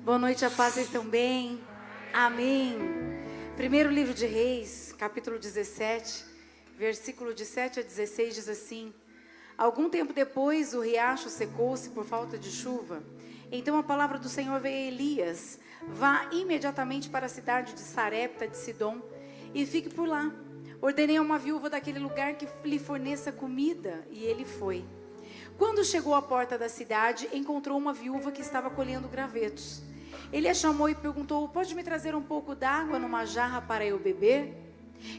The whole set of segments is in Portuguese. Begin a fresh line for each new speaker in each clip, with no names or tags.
Boa noite, a paz, vocês estão bem? Amém. Primeiro livro de Reis, capítulo 17, versículo de 7 a 16 diz assim: Algum tempo depois o riacho secou-se por falta de chuva. Então a palavra do Senhor veio a Elias: Vá imediatamente para a cidade de Sarepta de Sidom e fique por lá. Ordenei a uma viúva daquele lugar que lhe forneça comida, e ele foi. Quando chegou à porta da cidade, encontrou uma viúva que estava colhendo gravetos. Ele a chamou e perguntou: Pode me trazer um pouco d'água numa jarra para eu beber?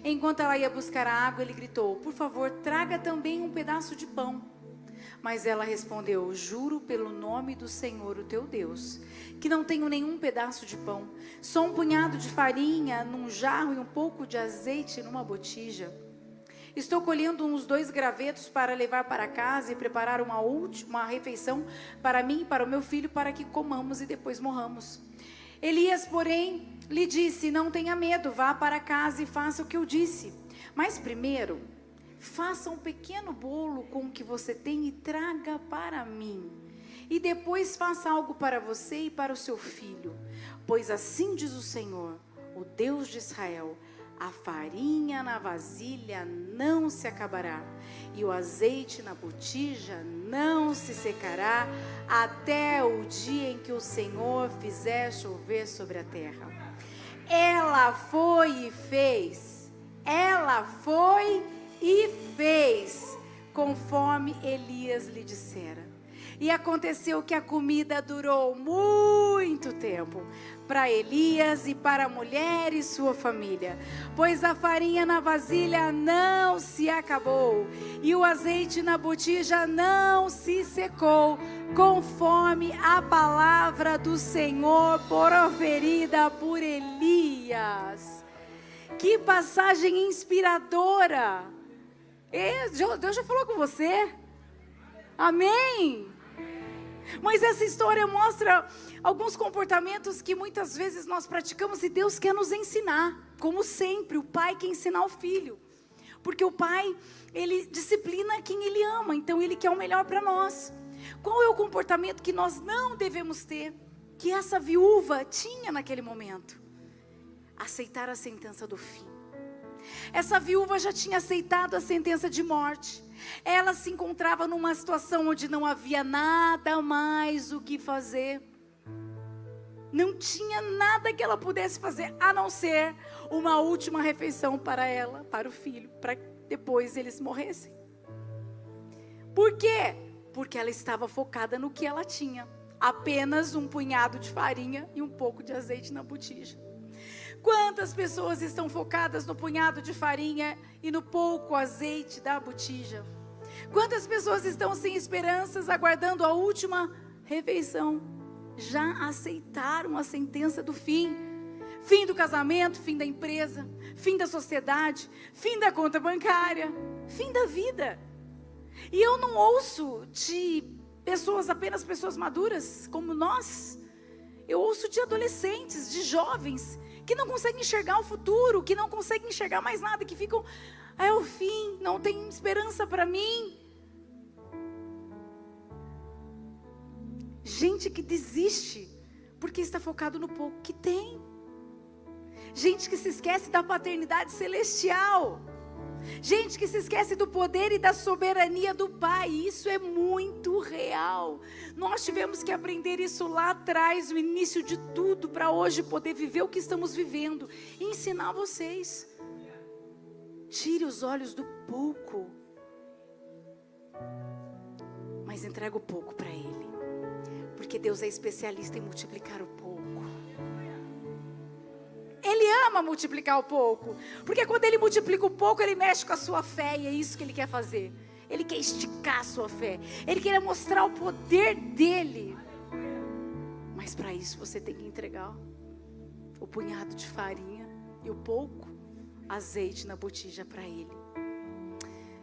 Enquanto ela ia buscar a água, ele gritou: Por favor, traga também um pedaço de pão. Mas ela respondeu: Juro pelo nome do Senhor, o teu Deus, que não tenho nenhum pedaço de pão, só um punhado de farinha num jarro e um pouco de azeite numa botija. Estou colhendo uns 2 gravetos para levar para casa e preparar uma refeição para mim e para o meu filho, para que comamos e depois morramos. Elias, porém, lhe disse: Não tenha medo, vá para casa e faça o que eu disse. Mas primeiro, faça um pequeno bolo com o que você tem e traga para mim. E depois faça algo para você e para o seu filho. Pois assim diz o Senhor, o Deus de Israel: a farinha na vasilha não se acabará, e o azeite na botija não se secará, até o dia em que o Senhor fizer chover sobre a terra. Ela foi e fez, conforme Elias lhe dissera. E aconteceu que a comida durou muito tempo para Elias e para a mulher e sua família, pois a farinha na vasilha não se acabou e o azeite na botija não se secou, conforme a palavra do Senhor proferida por Elias. Que passagem inspiradora! Deus já falou com você? Amém? Mas essa história mostra alguns comportamentos que muitas vezes nós praticamos e Deus quer nos ensinar. Como sempre, o pai quer ensinar o filho. Porque o pai, ele disciplina quem ele ama, então ele quer o melhor para nós. Qual é o comportamento que nós não devemos ter, que essa viúva tinha naquele momento? Aceitar a sentença do fim. Essa viúva já tinha aceitado a sentença de morte. Ela se encontrava numa situação onde não havia nada mais o que fazer. Não tinha nada que ela pudesse fazer, a não ser uma última refeição para ela, para o filho, para que depois eles morressem. Por quê? Porque ela estava focada no que ela tinha. Apenas um punhado de farinha e um pouco de azeite na botija. Quantas pessoas estão focadas no punhado de farinha e no pouco azeite da botija? Quantas pessoas estão sem esperanças, aguardando a última refeição? Já aceitaram a sentença do fim. Fim do casamento, fim da empresa, fim da sociedade, fim da conta bancária, fim da vida. E eu não ouço de pessoas, apenas pessoas maduras como nós. Eu ouço de adolescentes, de jovens, que não conseguem enxergar o futuro, que não conseguem enxergar mais nada, que ficam: é o fim, não tem esperança para mim. Gente que desiste, porque está focado no pouco que tem. Gente que se esquece da paternidade celestial. Gente que se esquece do poder e da soberania do Pai. Isso é muito real. Nós tivemos que aprender isso lá atrás, no início de tudo, para hoje poder viver o que estamos vivendo e ensinar vocês. Tire os olhos do pouco, mas entrega o pouco para Ele, porque Deus é especialista em multiplicar o pouco. Ele ama multiplicar o pouco, porque quando Ele multiplica o pouco, Ele mexe com a sua fé, e é isso que Ele quer fazer. Ele quer esticar a sua fé, Ele quer mostrar o poder dEle. Mas para isso você tem que entregar o punhado de farinha e o pouco azeite na botija para Ele.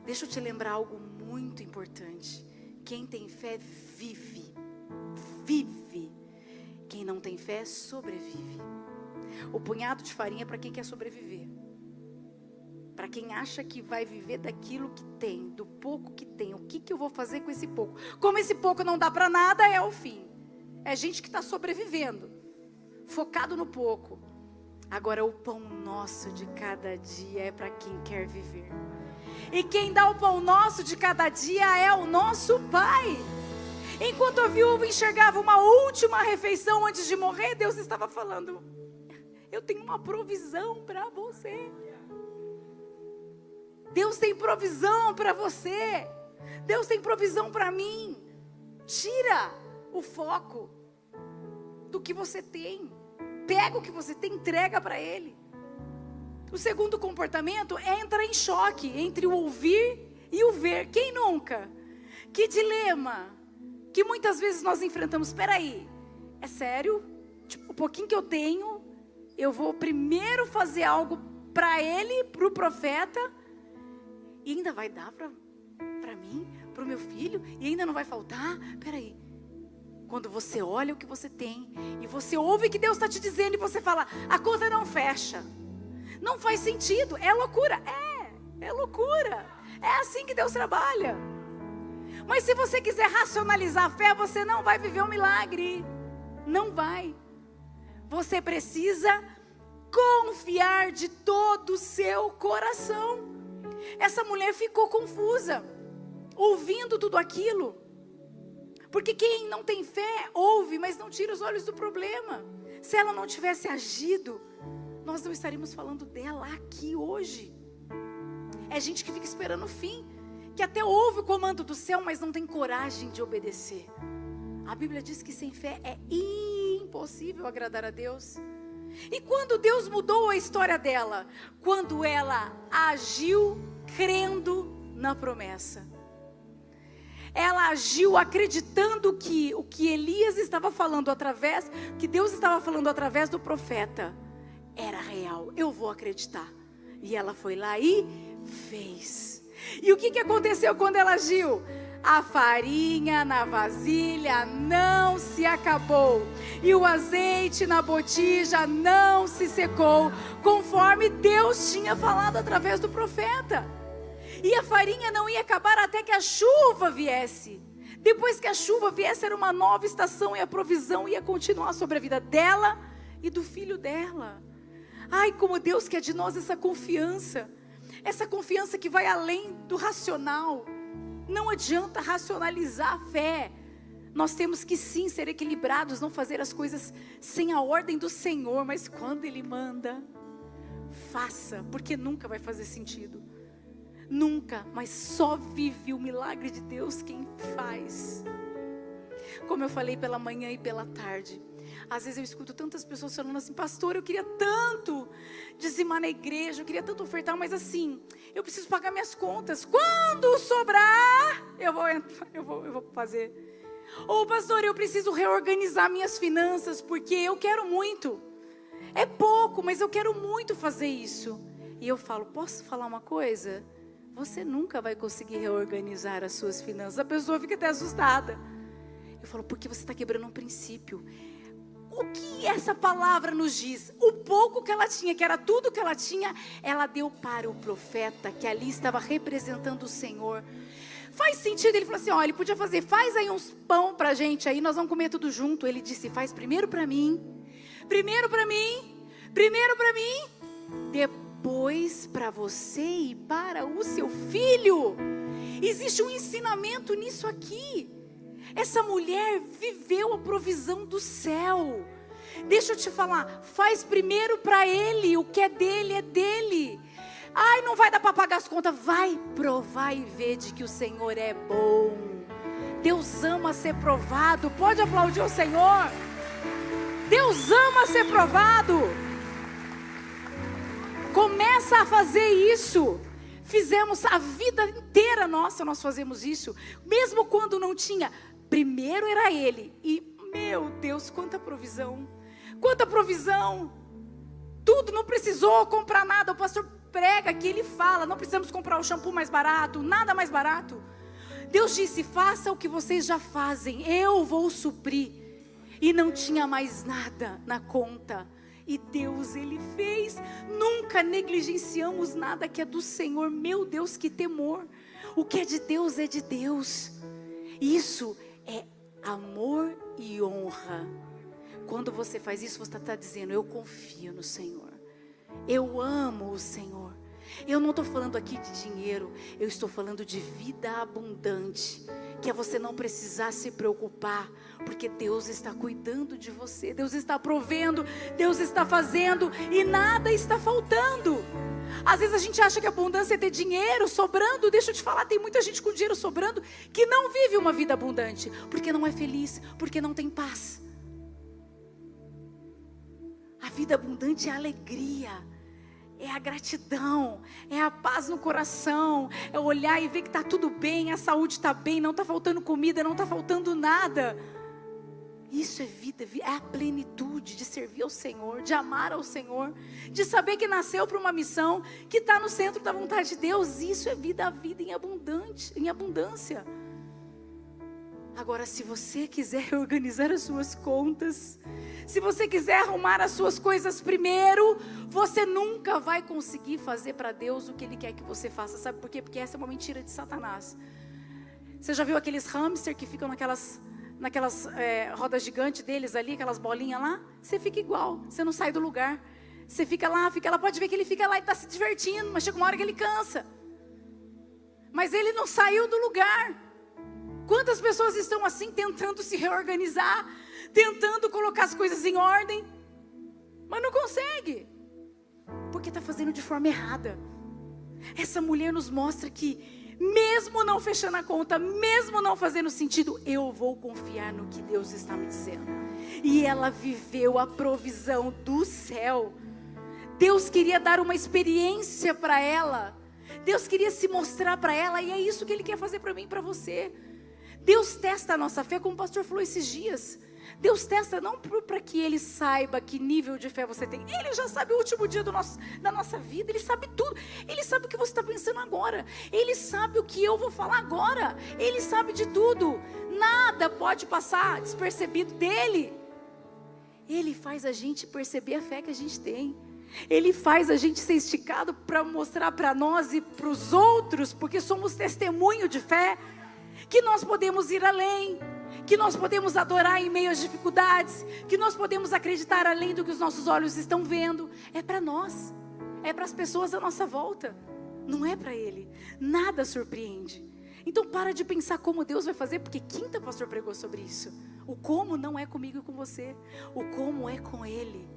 Deixa eu te lembrar algo muito importante. Quem tem fé vive. Quem não tem fé sobrevive. O punhado de farinha é para quem quer sobreviver. Para quem acha que vai viver daquilo que tem, do pouco que tem. O que eu vou fazer com esse pouco? Como esse pouco não dá para nada, é o fim. É gente que está sobrevivendo. focado no pouco. Agora o pão nosso de cada dia é para quem quer viver. E quem dá o pão nosso de cada dia é o nosso Pai. Enquanto a viúva enxergava uma última refeição antes de morrer, Deus estava falando: eu tenho uma provisão para você. Deus tem provisão para você. Deus tem provisão para mim. Tira o foco do que você tem. Pega o que você tem, entrega para Ele. O segundo comportamento é entrar em choque entre o ouvir e o ver. Quem nunca? Que dilema que muitas vezes nós enfrentamos. Espera aí, é sério? Tipo, o pouquinho que eu tenho, eu vou primeiro fazer algo para ele, para o profeta, e ainda vai dar para mim, para o meu filho, e ainda não vai faltar? Espera aí. Quando você olha o que você tem, e você ouve o que Deus está te dizendo, e você fala: a conta não fecha, não faz sentido, é loucura. É loucura. É assim que Deus trabalha. Mas se você quiser racionalizar a fé, você não vai viver um milagre. Não vai. Você precisa confiar de todo o seu coração. Essa mulher ficou confusa, ouvindo tudo aquilo. Porque quem não tem fé, ouve, mas não tira os olhos do problema. Se ela não tivesse agido, nós não estaríamos falando dela aqui hoje. É gente que fica esperando o fim, que até ouve o comando do céu, mas não tem coragem de obedecer. A Bíblia diz que sem fé é impossível agradar a Deus. E quando Deus mudou a história dela? Quando ela agiu crendo na promessa. Ela agiu acreditando que o que Elias estava falando através, que Deus estava falando através do profeta, era real. Eu vou acreditar. E ela foi lá e fez. E o que aconteceu quando ela agiu? A farinha na vasilha não se acabou, e o azeite na botija não se secou, conforme Deus tinha falado através do profeta. E a farinha não ia acabar até que a chuva viesse. Depois que a chuva viesse, era uma nova estação, e a provisão ia continuar sobre a vida dela e do filho dela. Ai, como Deus quer de nós essa confiança que vai além do racional. Não adianta racionalizar a fé. Nós temos que sim ser equilibrados, não fazer as coisas sem a ordem do Senhor, mas quando Ele manda, faça, porque nunca vai fazer sentido. Nunca, mas só vive o milagre de Deus quem faz. Como eu falei pela manhã e pela tarde, às vezes eu escuto tantas pessoas falando assim: pastor, eu queria tanto dizimar na igreja, eu queria tanto ofertar, mas assim, eu preciso pagar minhas contas. Quando sobrar, eu vou fazer. Ou pastor, eu preciso reorganizar minhas finanças, porque eu quero muito. É pouco, mas eu quero muito fazer isso. E eu falo: posso falar uma coisa? Você nunca vai conseguir reorganizar as suas finanças. A pessoa fica até assustada. Eu falo: porque você está quebrando um princípio. O que essa palavra nos diz? O pouco que ela tinha, que era tudo que ela tinha, ela deu para o profeta, que ali estava representando o Senhor. Faz sentido? Ele falou assim: ó, ele podia fazer: faz aí uns pão pra gente aí, nós vamos comer tudo junto. Ele disse: faz primeiro para mim, primeiro para mim, primeiro para mim, depois para você e para o seu filho. Existe um ensinamento nisso aqui. Essa mulher viveu a provisão do céu. Deixa eu te falar, faz primeiro para ele, o que é dele é dele. Ai, não vai dar para pagar as contas. Vai provar e ver de que o Senhor é bom. Deus ama ser provado. Pode aplaudir o Senhor. Deus ama ser provado. Começa a fazer isso. Fizemos a vida inteira nossa, nós fazemos isso. Mesmo quando não tinha, primeiro era ele. E, meu Deus, quanta provisão. Quanta provisão. Tudo, não precisou comprar nada. O pastor prega que ele fala: não precisamos comprar o shampoo mais barato, nada mais barato. Deus disse: faça o que vocês já fazem, eu vou suprir. E não tinha mais nada na conta. E Deus, Ele fez. Nunca negligenciamos nada que é do Senhor. Meu Deus, que temor. O que é de Deus é de Deus. Isso é amor e honra. Quando você faz isso, você está dizendo: eu confio no Senhor, eu amo o Senhor. Eu não estou falando aqui de dinheiro, eu estou falando de vida abundante, que é você não precisar se preocupar, porque Deus está cuidando de você, Deus está provendo, Deus está fazendo e nada está faltando. Às vezes a gente acha que a abundância é ter dinheiro sobrando. Deixa eu te falar, tem muita gente com dinheiro sobrando que não vive uma vida abundante, porque não é feliz, porque não tem paz. A vida abundante é a alegria, é a gratidão, é a paz no coração, é olhar e ver que está tudo bem, a saúde está bem, não está faltando comida, não está faltando nada. Isso é vida, é a plenitude de servir ao Senhor, de amar ao Senhor, de saber que nasceu para uma missão, que está no centro da vontade de Deus. Isso é vida, a vida em abundância. Agora, se você quiser organizar as suas contas, se você quiser arrumar as suas coisas primeiro, você nunca vai conseguir fazer para Deus o que Ele quer que você faça. Sabe por quê? Porque essa é uma mentira de Satanás. Você já viu aqueles hamster que ficam naquelas rodas gigantes deles ali, aquelas bolinhas lá? Você fica igual, você não sai do lugar. Você fica lá, pode ver que ele fica lá e está se divertindo, mas chega uma hora que ele cansa. Mas ele não saiu do lugar. Quantas pessoas estão assim, tentando se reorganizar, tentando colocar as coisas em ordem, mas não consegue, porque está fazendo de forma errada. Essa mulher nos mostra que, mesmo não fechando a conta, mesmo não fazendo sentido, eu vou confiar no que Deus está me dizendo. E ela viveu a provisão do céu. Deus queria dar uma experiência para ela, Deus queria se mostrar para ela, e é isso que Ele quer fazer para mim e para você. Deus testa a nossa fé, como o pastor falou esses dias. Deus testa não para que Ele saiba que nível de fé você tem. Ele já sabe o último dia da nossa vida. Ele sabe tudo. Ele sabe o que você está pensando agora. Ele sabe o que eu vou falar agora. Ele sabe de tudo. Nada pode passar despercebido dEle. Ele faz a gente perceber a fé que a gente tem. Ele faz a gente ser esticado para mostrar para nós e para os outros, porque somos testemunho de fé, que nós podemos ir além, que nós podemos adorar em meio às dificuldades, que nós podemos acreditar além do que os nossos olhos estão vendo. É para nós, é para as pessoas à nossa volta, não é para Ele. Nada surpreende. Então para de pensar como Deus vai fazer, porque quinta o pastor pregou sobre isso. O como não é comigo e com você, o como é com Ele.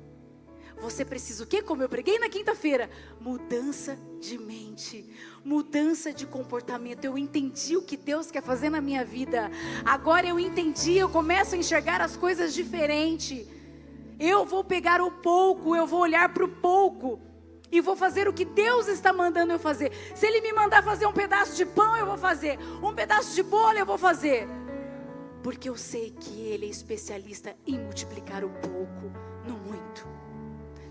Você precisa o quê? Como eu preguei na quinta-feira, mudança de mente, mudança de comportamento. Eu entendi o que Deus quer fazer na minha vida. Agora eu entendi, eu começo a enxergar as coisas diferente. Eu vou pegar o pouco, eu vou olhar para o pouco e vou fazer o que Deus está mandando eu fazer. Se Ele me mandar fazer um pedaço de pão, eu vou fazer. Um pedaço de bolo, eu vou fazer. Porque eu sei que Ele é especialista em multiplicar o pouco no muito.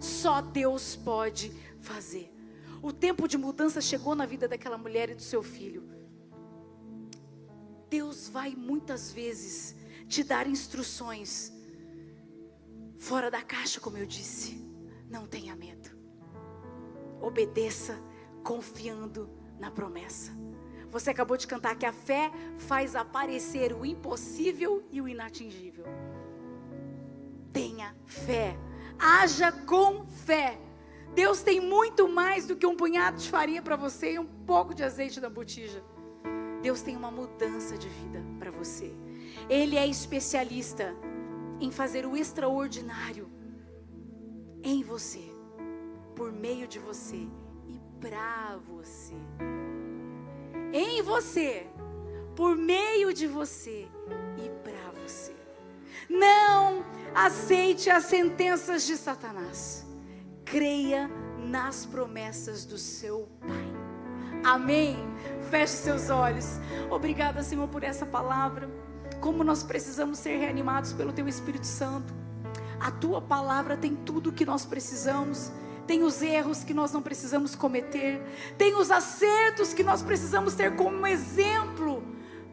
Só Deus pode fazer. O tempo de mudança chegou na vida daquela mulher e do seu filho. Deus vai muitas vezes te dar instruções fora da caixa, como eu disse. Não tenha medo. Obedeça confiando na promessa. Você acabou de cantar que a fé faz aparecer o impossível e o inatingível. Tenha fé. Haja com fé. Deus tem muito mais do que um punhado de farinha para você e um pouco de azeite na botija. Deus tem uma mudança de vida para você. Ele é especialista em fazer o extraordinário em você, por meio de você e para você. Em você, por meio de você e para você. Não aceite as sentenças de Satanás. Creia nas promessas do seu Pai. Amém? Feche seus olhos. Obrigada, Senhor, por essa palavra. Como nós precisamos ser reanimados pelo Teu Espírito Santo. A Tua palavra tem tudo o que nós precisamos. Tem os erros que nós não precisamos cometer. Tem os acertos que nós precisamos ter como exemplo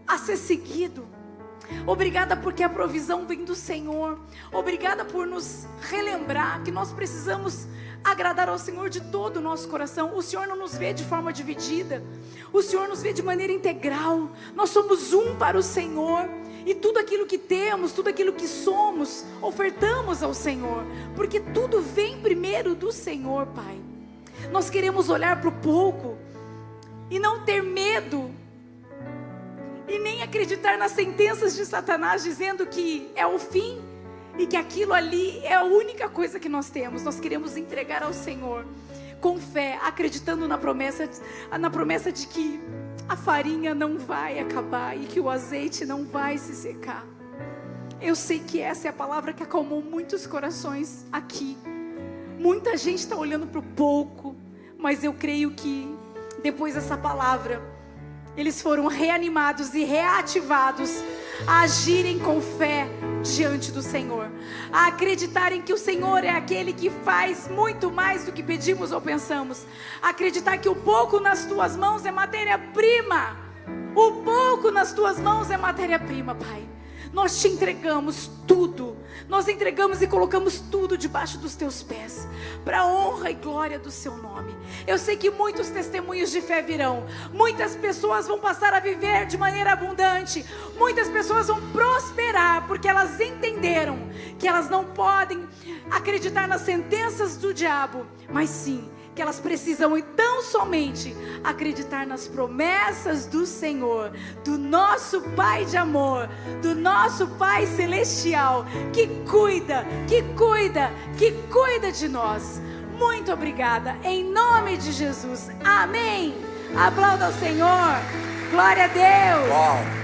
a ser seguido. Obrigada porque a provisão vem do Senhor. Obrigada por nos relembrar que nós precisamos agradar ao Senhor de todo o nosso coração. O Senhor não nos vê de forma dividida. O Senhor nos vê de maneira integral. Nós somos um para o Senhor. E tudo aquilo que temos, tudo aquilo que somos, ofertamos ao Senhor, porque tudo vem primeiro do Senhor, Pai. Nós queremos olhar para o pouco e não ter medo, e nem acreditar nas sentenças de Satanás dizendo que é o fim e que aquilo ali é a única coisa que nós temos. Nós queremos entregar ao Senhor com fé, acreditando na promessa de que a farinha não vai acabar e que o azeite não vai se secar. Eu sei que essa é a palavra que acalmou muitos corações aqui. Muita gente está olhando para o pouco, mas eu creio que depois dessa palavra, eles foram reanimados e reativados a agirem com fé diante do Senhor, a acreditarem que o Senhor é aquele que faz muito mais do que pedimos ou pensamos, a acreditar que o pouco nas tuas mãos é matéria-prima, o pouco nas tuas mãos é matéria-prima, Pai. Nós te entregamos tudo, nós entregamos e colocamos tudo debaixo dos teus pés, para a honra e glória do seu nome. Eu sei que muitos testemunhos de fé virão, muitas pessoas vão passar a viver de maneira abundante, muitas pessoas vão prosperar, porque elas entenderam que elas não podem acreditar nas sentenças do diabo, mas sim, que elas precisam então somente acreditar nas promessas do Senhor, do nosso Pai de amor, do nosso Pai celestial, que cuida de nós. Muito obrigada, em nome de Jesus, amém. Aplauda ao Senhor, glória a Deus.
Uau.